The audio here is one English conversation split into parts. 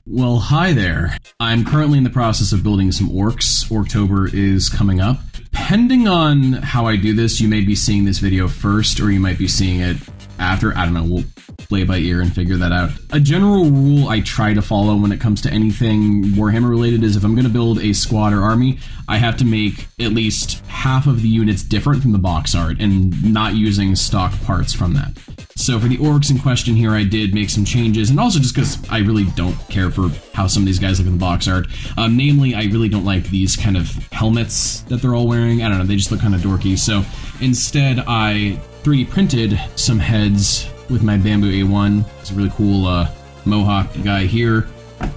Well, hi there. I'm currently in the process of building some orks. Orktober is coming up. Depending on how I do this, you may be seeing this video first, or you might be seeing it after. I don't know, we'll play by ear and figure that out. A general rule I try to follow when it comes to anything Warhammer related is if I'm going to build a squad or army, I have to make at least half of the units different from the box art and not using stock parts from that. So for the orcs in question here, I did make some changes, and also just because I really don't care for how some of these guys look in the box art. Namely, I really don't like these kind of helmets that they're all wearing. I don't know, they just look kind of dorky. So instead, I 3D printed some heads with my bamboo A1. It's a really cool mohawk guy here.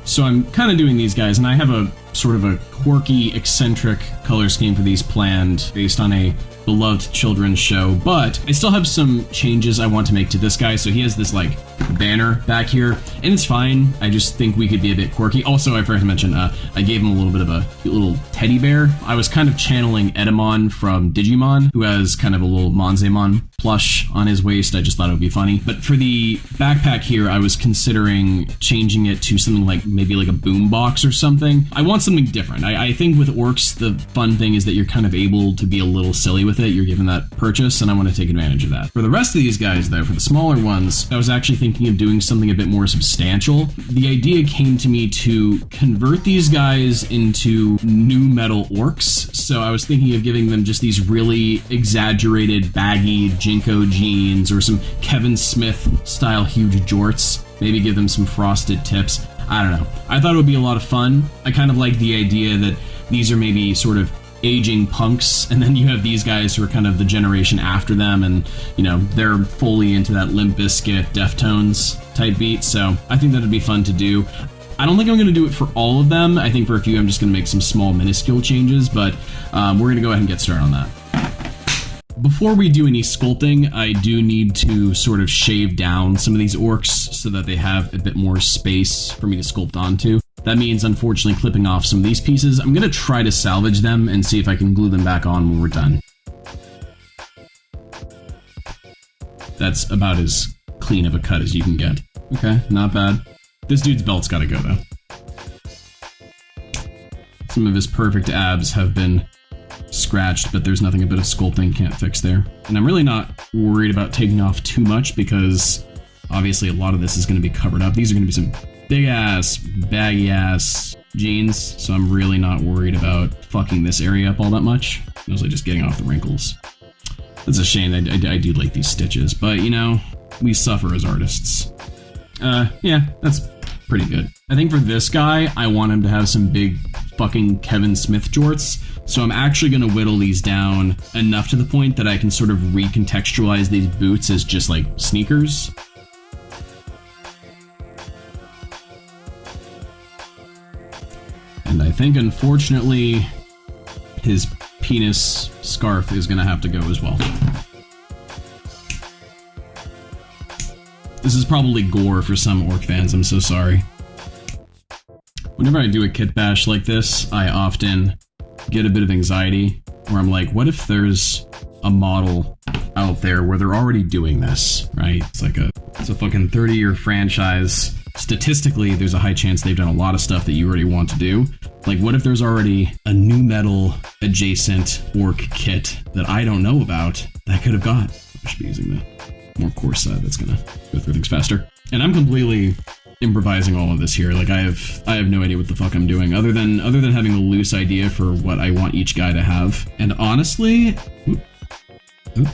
So I'm kind of doing these guys, and I have a sort of a quirky, eccentric color scheme for these planned based on a beloved children's show, but I still have some changes I want to make to this guy. So he has this like banner back here, and it's fine. I just think we could be a bit quirky. Also, I forgot to mention, I gave him a little bit of a cute little teddy bear. I was kind of channeling Edamon from Digimon, who has kind of a little Monzemon plush on his waist. I just thought it would be funny. But for the backpack here, I was considering changing it to something like maybe like a boombox or something. I want something different. I think with orcs, the fun thing is that you're kind of able to be a little silly with it. You're given that purchase, and I want to take advantage of that. For the rest of these guys, though, for the smaller ones, I was actually thinking of doing something a bit more substantial. The idea came to me to convert these guys into new metal orcs. So I was thinking of giving them just these really exaggerated, baggy Jinko jeans or some Kevin Smith style huge jorts. Maybe give them some frosted tips. I don't know. I thought it would be a lot of fun. I kind of like the idea that these are maybe sort of aging punks, and then you have these guys who are kind of the generation after them, and you know, they're fully into that Limp Bizkit, Deftones type beat. So I think that'd be fun to do. I don't think I'm going to do it for all of them. I think for a few I'm just going to make some small minuscule changes, but we're going to go ahead and get started on that. Before we do any sculpting, I do need to sort of shave down some of these orcs so that they have a bit more space for me to sculpt onto. That means, unfortunately, clipping off some of these pieces. I'm going to try to salvage them and see if I can glue them back on when we're done. That's about as clean of a cut as you can get. Okay, not bad. This dude's belt's got to go, though. Some of his perfect abs have been scratched, but there's nothing a bit of sculpting can't fix there. And I'm really not worried about taking off too much because obviously a lot of this is going to be covered up. These are going to be some big ass, baggy ass jeans, so I'm really not worried about fucking this area up all that much. Mostly just getting off the wrinkles. It's a shame. I do like these stitches, but you know, we suffer as artists. Yeah, that's pretty good. I think for this guy, I want him to have some big fucking Kevin Smith jorts, so I'm actually going to whittle these down enough to the point that I can sort of recontextualize these boots as just like sneakers. And I think, unfortunately, his penis scarf is going to have to go as well. This is probably gore for some orc fans, I'm so sorry. Whenever I do a kit bash like this, I often get a bit of anxiety, where I'm like, what if there's a model out there where they're already doing this, right? It's a fucking 30-year franchise. Statistically, there's a high chance they've done a lot of stuff that you already want to do. Like, what if there's already a new metal adjacent orc kit that I don't know about that I could have got? I should be using the more coarse side. That's gonna go through things faster. And I'm completely improvising all of this here. Like, I have no idea what the fuck I'm doing other than having a loose idea for what I want each guy to have. And honestly, did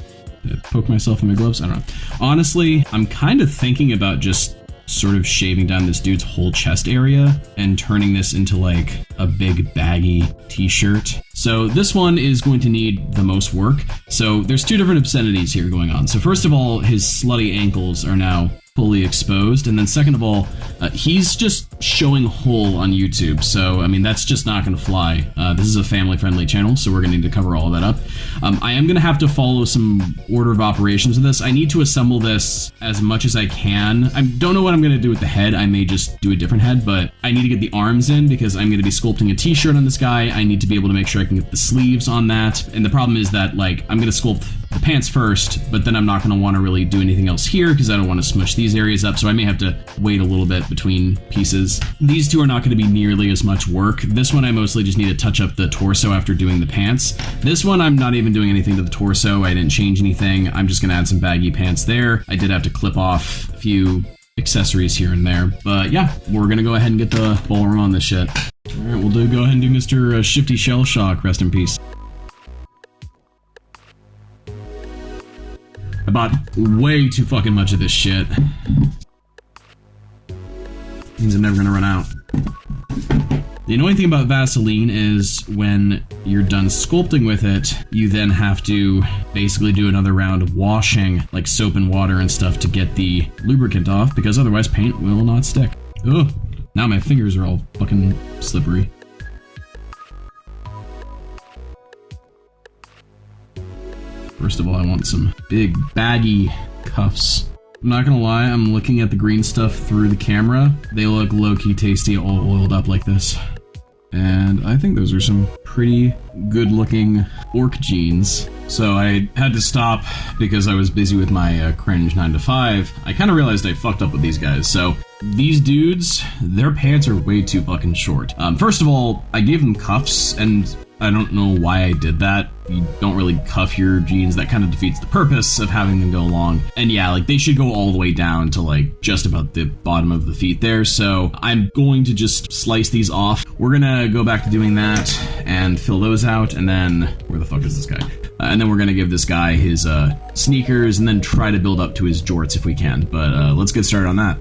I poke myself in my gloves? I don't know. Honestly, I'm kind of thinking about just sort of shaving down this dude's whole chest area and turning this into like a big baggy t-shirt. So this one is going to need the most work. So there's two different obscenities here going on. So first of all, his slutty ankles are now fully exposed, and then second of all, he's just showing whole on YouTube, so I mean that's just not going to fly. This is a family-friendly channel, so we're going to need to cover all of that up. I am going to have to follow some order of operations with this. I need to assemble this as much as I can. I don't know what I'm going to do with the head. I may just do a different head, but I need to get the arms in because I'm going to be sculpting a t-shirt on this guy. I need to be able to make sure I can get the sleeves on that, and the problem is that like I'm going to sculpt the pants first, but then I'm not going to want to really do anything else here because I don't want to smush these areas up, so I may have to wait a little bit between pieces. These two are not going to be nearly as much work. This one I mostly just need to touch up the torso after doing the pants. This one I'm not even doing anything to the torso. I didn't change anything. I'm just going to add some baggy pants there. I did have to clip off a few accessories here and there, but yeah, we're gonna go ahead and get the ball rolling on this shit. All right, we'll go ahead and do Mr. Shifty Shell Shock, rest in peace. I bought way too fucking much of this shit. Means I'm never gonna run out. The annoying thing about Vaseline is when you're done sculpting with it, you then have to basically do another round of washing, like soap and water and stuff, to get the lubricant off, because otherwise paint will not stick. Ugh, now my fingers are all fucking slippery. First of all, I want some big baggy cuffs. I'm not gonna lie, I'm looking at the green stuff through the camera. They look low-key tasty, all oiled up like this. And I think those are some pretty good-looking orc jeans. So I had to stop because I was busy with my cringe 9 to 5. I kind of realized I fucked up with these guys. So these dudes, their pants are way too fucking short. First of all, I gave them cuffs, and I don't know why I did that. You don't really cuff your jeans. That kind of defeats the purpose of having them go long. And yeah, like they should go all the way down to like just about the bottom of the feet there. So I'm going to just slice these off. We're gonna go back to doing that and fill those out. And then, where the fuck is this guy? And then we're gonna give this guy his sneakers and then try to build up to his jorts if we can. But let's get started on that.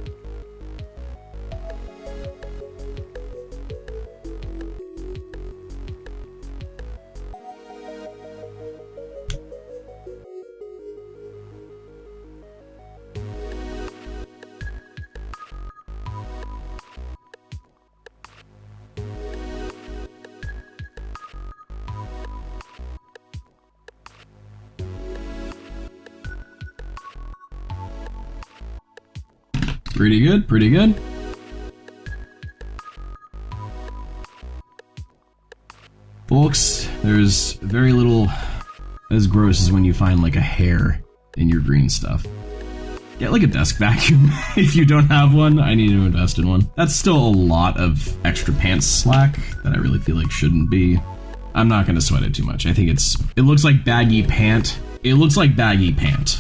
Pretty good, pretty good. Folks, there's very little as gross as when you find like a hair in your green stuff. Get like a desk vacuum if you don't have one. I need to invest in one. That's still a lot of extra pants slack that I really feel like shouldn't be. I'm not gonna sweat it too much. I think it looks like baggy pant. It looks like baggy pant.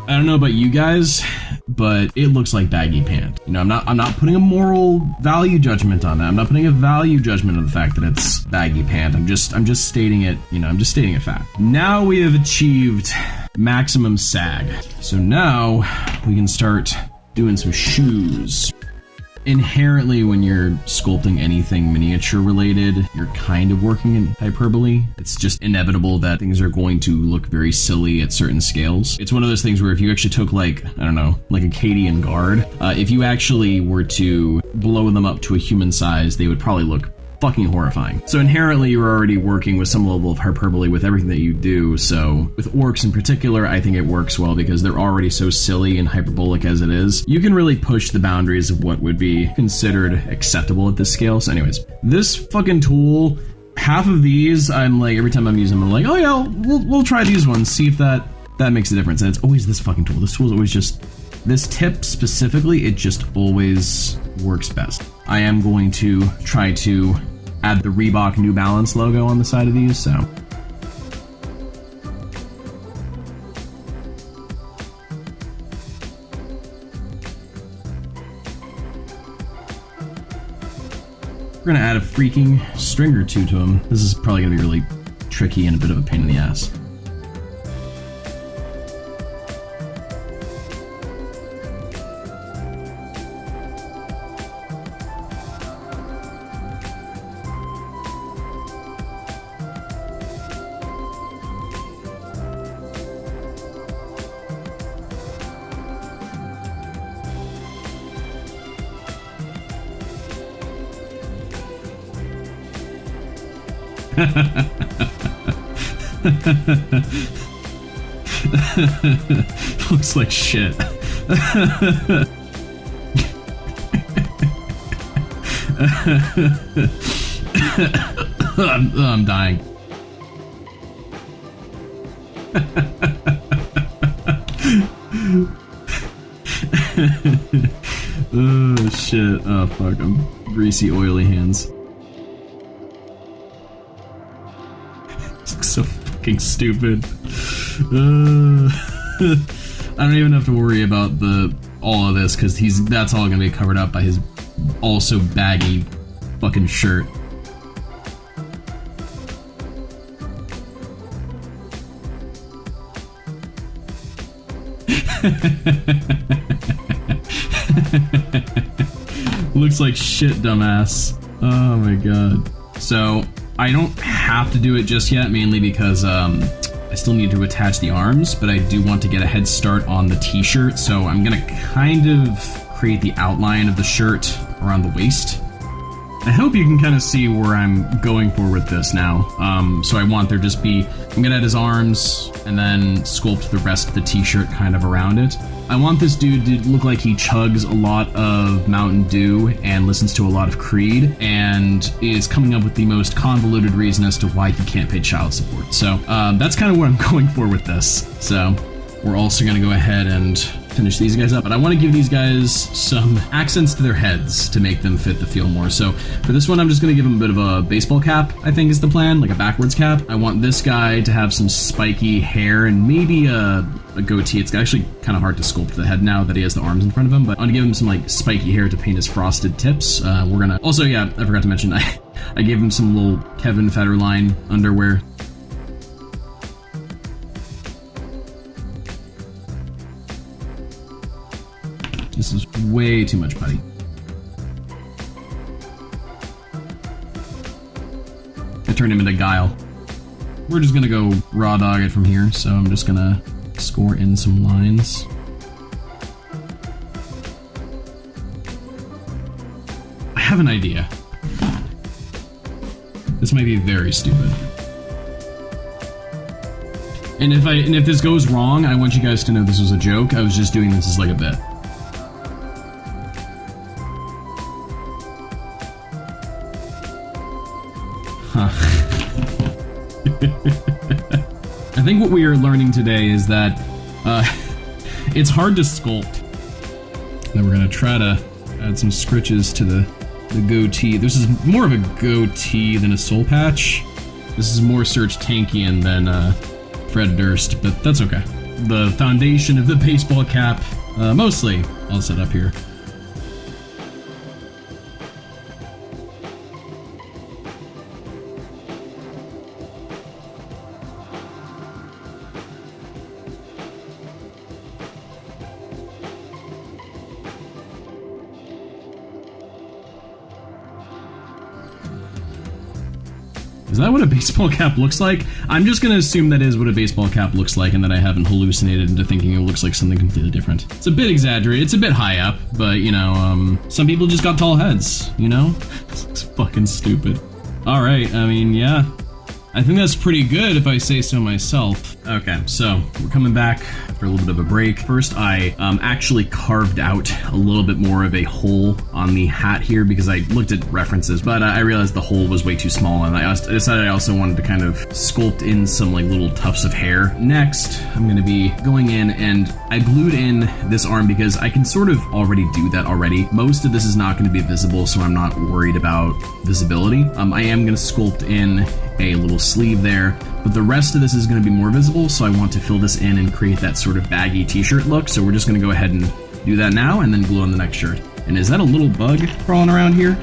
I don't know about you guys, but it looks like baggy pant. You know, I'm not putting a moral value judgment on that. I'm not putting a value judgment on the fact that it's baggy pant. I'm just stating it, you know, I'm just stating a fact. Now we have achieved maximum sag. So now we can start doing some shoes. Inherently, when you're sculpting anything miniature related, you're kind of working in hyperbole. It's just inevitable that things are going to look very silly at certain scales. It's one of those things where if you actually took like, I don't know, like a Cadian guard, if you actually were to blow them up to a human size, they would probably look fucking horrifying. So inherently you're already working with some level of hyperbole with everything that you do. So with orcs in particular, I think it works well because they're already so silly and hyperbolic as it is. You can really push the boundaries of what would be considered acceptable at this scale. So anyways, this fucking tool, half of these, I'm like, every time I'm using them, I'm like, oh yeah, we'll try these ones, see if that makes a difference. And it's always this fucking tool. This tool is always just, this tip specifically, it just always works best. I am going to try to add the Reebok New Balance logo on the side of these, so. We're gonna add a freaking string or two to them. This is probably gonna be really tricky and a bit of a pain in the ass. Looks like shit. I'm dying. Oh shit. Oh fuck, I'm greasy, oily hands. This looks so fucking stupid. I don't even have to worry about all of this because that's all gonna be covered up by his also baggy fucking shirt. Looks like shit, dumbass. Oh my god. So I don't have to do it just yet, mainly because I still need to attach the arms, but I do want to get a head start on the t-shirt, so I'm gonna kind of create the outline of the shirt around the waist. I hope you can kind of see where I'm going for with this now. So I want there just be, I'm gonna add his arms and then sculpt the rest of the t-shirt kind of around it. I want this dude to look like he chugs a lot of Mountain Dew and listens to a lot of Creed and is coming up with the most convoluted reason as to why he can't pay child support. So that's kind of what I'm going for with this. So we're also gonna go ahead and finish these guys up, but I want to give these guys some accents to their heads to make them fit the feel more. So for this one, I'm just going to give him a bit of a baseball cap, I think is the plan, like a backwards cap. I want this guy to have some spiky hair and maybe a goatee. It's actually kind of hard to sculpt the head now that he has the arms in front of him, but I want to give him some like spiky hair to paint his frosted tips. We're gonna also, yeah, I forgot to mention, I gave him some little Kevin Federline underwear. This is way too much putty. I turned him into Guile. We're just gonna go raw dog it from here, so I'm just gonna score in some lines. I have an idea. This might be very stupid. And if this goes wrong, I want you guys to know this was a joke. I was just doing this as like a bit. I think what we are learning today is that it's hard to sculpt. And we're gonna try to add some scritches to the goatee. This is more of a goatee than a soul patch. This is more Serge Tankian than Fred Durst, but that's okay. The foundation of the baseball cap, mostly, all set up here. Is that what a baseball cap looks like? I'm just gonna assume that is what a baseball cap looks like and that I haven't hallucinated into thinking it looks like something completely different. It's a bit exaggerated, it's a bit high up, but you know, some people just got tall heads, you know? It's fucking stupid. Alright, I mean, yeah. I think that's pretty good if I say so myself. Okay, so we're coming back after a little bit of a break. First, I actually carved out a little bit more of a hole on the hat here because I looked at references, but I realized the hole was way too small, and I decided I also wanted to kind of sculpt in some like little tufts of hair. Next, I'm going to be going in and I glued in this arm because I can sort of already do that already. Most of this is not going to be visible, so I'm not worried about visibility. I am going to sculpt in a little sleeve there, but the rest of this is going to be more visible, so I want to fill this in and create that sort of baggy t-shirt look. So we're just going to go ahead and do that now and then glue on the next shirt. And is that a little bug crawling around here?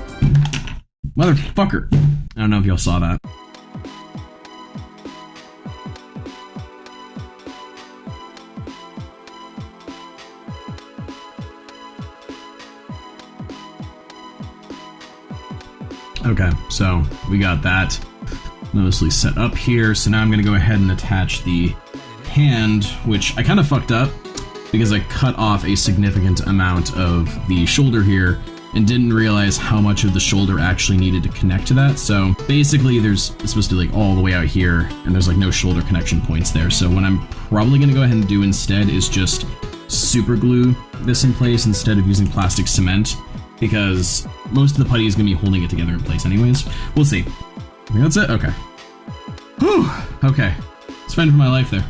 Motherfucker. I don't know if y'all saw that. Okay, so we got that mostly set up here. So now I'm going to go ahead and attach the hand, which I kind of fucked up because I cut off a significant amount of the shoulder here and didn't realize how much of the shoulder actually needed to connect to that. So basically it's supposed to be like all the way out here and there's like no shoulder connection points there. So what I'm probably going to go ahead and do instead is just super glue this in place instead of using plastic cement, because most of the putty is going to be holding it together in place anyways. We'll see. I think that's it? Okay. Whew! Okay. It's fine for my life there.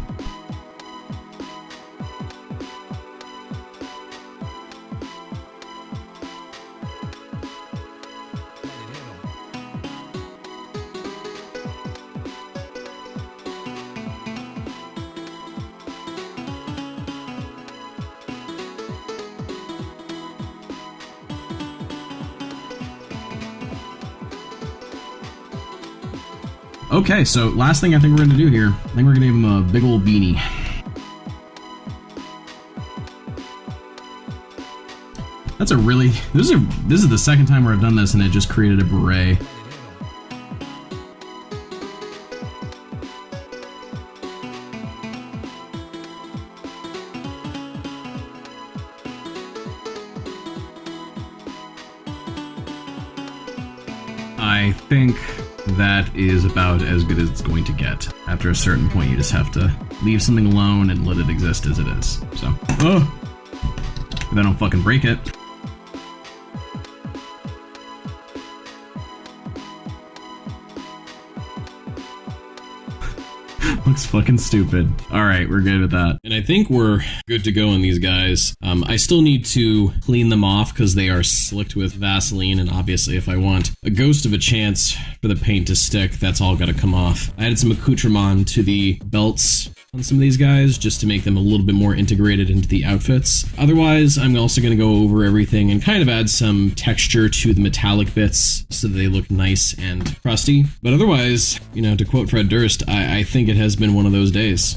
Okay, so last thing I think we're gonna do here, I think we're gonna give him a big old beanie. That's a really, this is the second time where I've done this and it just created a beret. I think that is about as good as it's going to get. After a certain point, you just have to leave something alone and let it exist as it is. So, if I don't fucking break it. Looks fucking stupid. Alright, we're good with that. And I think we're good to go on these guys. I still need to clean them off because they are slicked with Vaseline, and obviously if I want a ghost of a chance for the paint to stick, that's all gotta come off. I added some accoutrement to the belts on some of these guys just to make them a little bit more integrated into the outfits. Otherwise, I'm also going to go over everything and kind of add some texture to the metallic bits so that they look nice and crusty. But otherwise, you know, to quote Fred Durst, I think it has been one of those days.